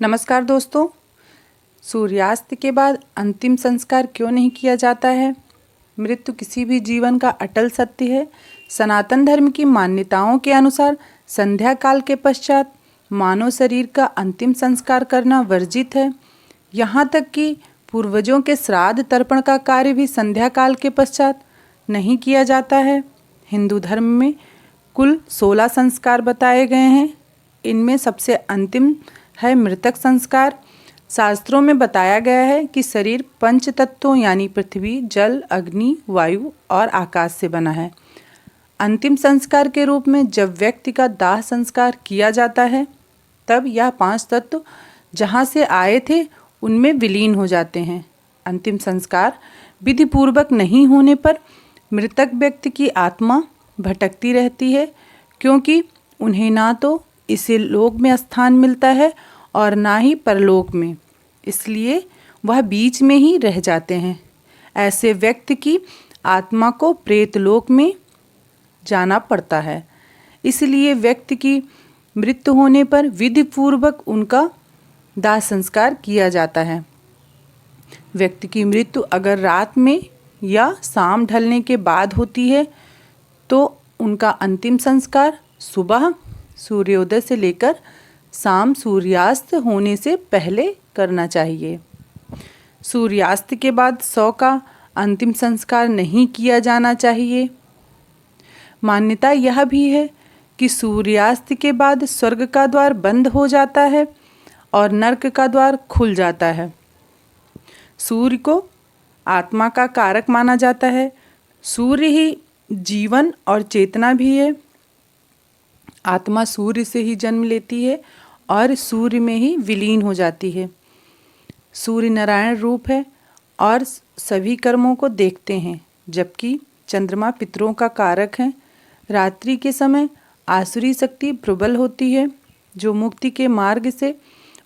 नमस्कार दोस्तों। सूर्यास्त के बाद अंतिम संस्कार क्यों नहीं किया जाता है? मृत्यु किसी भी जीवन का अटल सत्य है। सनातन धर्म की मान्यताओं के अनुसार संध्या काल के पश्चात मानव शरीर का अंतिम संस्कार करना वर्जित है। यहाँ तक कि पूर्वजों के श्राद्ध तर्पण का कार्य भी संध्या काल के पश्चात नहीं किया जाता है। हिंदू धर्म में कुल 16 संस्कार बताए गए हैं। इनमें सबसे अंतिम है मृतक संस्कार। शास्त्रों में बताया गया है कि शरीर पंच तत्वों यानी पृथ्वी, जल, अग्नि, वायु और आकाश से बना है। अंतिम संस्कार के रूप में जब व्यक्ति का दाह संस्कार किया जाता है तब यह 5 तत्व जहाँ से आए थे उनमें विलीन हो जाते हैं। अंतिम संस्कार विधिपूर्वक नहीं होने पर मृतक व्यक्ति की आत्मा भटकती रहती है, क्योंकि उन्हें ना तो इसे लोक में स्थान मिलता है और ना ही परलोक में, इसलिए वह बीच में ही रह जाते हैं। ऐसे व्यक्ति की आत्मा को प्रेतलोक में जाना पड़ता है। इसलिए व्यक्ति की मृत्यु होने पर विधिपूर्वक उनका दाह संस्कार किया जाता है। व्यक्ति की मृत्यु अगर रात में या शाम ढलने के बाद होती है तो उनका अंतिम संस्कार सुबह सूर्योदय से लेकर शाम सूर्यास्त होने से पहले करना चाहिए। सूर्यास्त के बाद शव का अंतिम संस्कार नहीं किया जाना चाहिए। मान्यता यह भी है कि सूर्यास्त के बाद स्वर्ग का द्वार बंद हो जाता है और नरक का द्वार खुल जाता है। सूर्य को आत्मा का कारक माना जाता है। सूर्य ही जीवन और चेतना भी है। आत्मा सूर्य से ही जन्म लेती है और सूर्य में ही विलीन हो जाती है। सूर्य नारायण रूप है और सभी कर्मों को देखते हैं, जबकि चंद्रमा पितरों का कारक है। रात्रि के समय आसुरी शक्ति प्रबल होती है, जो मुक्ति के मार्ग से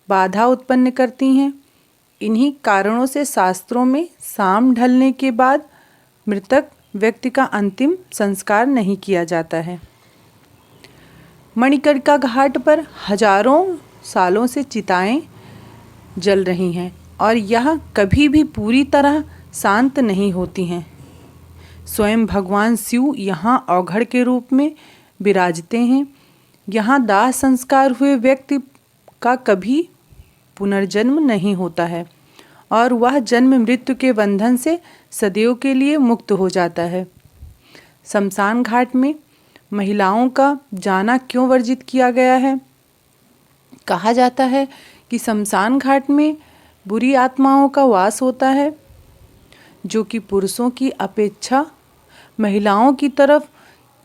बाधा उत्पन्न करती हैं। इन्हीं कारणों से शास्त्रों में शाम ढलने के बाद मृतक व्यक्ति का अंतिम संस्कार नहीं किया जाता है। मणिकर्णिका घाट पर हजारों सालों से चिताएं जल रही हैं और यह कभी भी पूरी तरह शांत नहीं होती हैं। स्वयं भगवान शिव यहाँ औघड़ के रूप में विराजते हैं। यहाँ दाह संस्कार हुए व्यक्ति का कभी पुनर्जन्म नहीं होता है और वह जन्म मृत्यु के बंधन से सदैव के लिए मुक्त हो जाता है। शमशान घाट में महिलाओं का जाना क्यों वर्जित किया गया है? कहा जाता है कि शमशान घाट में बुरी आत्माओं का वास होता है, जो कि पुरुषों की अपेक्षा महिलाओं की तरफ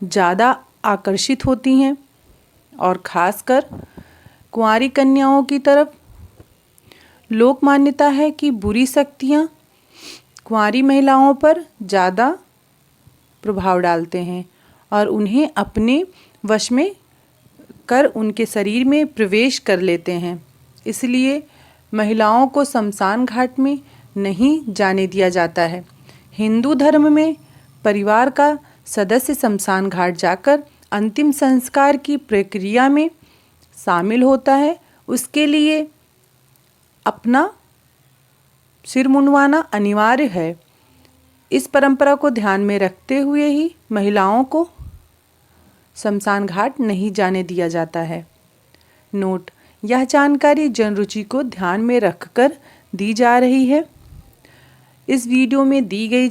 ज़्यादा आकर्षित होती हैं और खासकर कुंवारी कन्याओं की तरफ। लोक मान्यता है कि बुरी शक्तियाँ कुंवारी महिलाओं पर ज़्यादा प्रभाव डालते हैं और उन्हें अपने वश में कर उनके शरीर में प्रवेश कर लेते हैं। इसलिए महिलाओं को शमशान घाट में नहीं जाने दिया जाता है। हिंदू धर्म में परिवार का सदस्य शमशान घाट जाकर अंतिम संस्कार की प्रक्रिया में शामिल होता है। उसके लिए अपना सिर मुंडवाना अनिवार्य है। इस परंपरा को ध्यान में रखते हुए ही महिलाओं को शमशान घाट नहीं जाने दिया जाता है। नोट: यह जानकारी जनरुचि को ध्यान में रखकर दी जा रही है। इस वीडियो में दी गई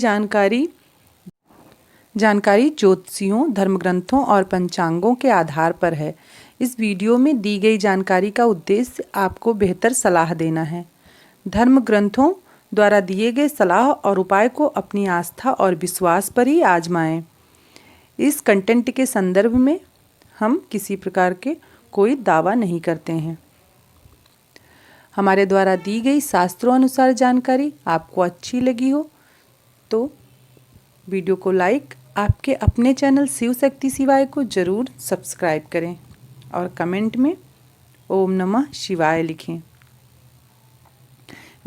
जानकारी ज्योतिषियों, धर्मग्रंथों और पंचांगों के आधार पर है। इस वीडियो में दी गई जानकारी का उद्देश्य आपको बेहतर सलाह देना है। धर्म ग्रंथों द्वारा दिए गए सलाह और उपाय को अपनी आस्था और विश्वास पर ही आजमाएं। इस कंटेंट के संदर्भ में हम किसी प्रकार के कोई दावा नहीं करते हैं। हमारे द्वारा दी गई शास्त्रों अनुसार जानकारी आपको अच्छी लगी हो तो वीडियो को लाइक, आपके अपने चैनल शिव शक्ति शिवाय को ज़रूर सब्सक्राइब करें और कमेंट में ओम नमः शिवाय लिखें।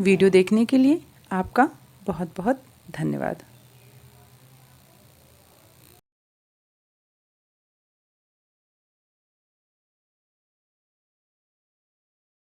वीडियो देखने के लिए आपका बहुत बहुत धन्यवाद।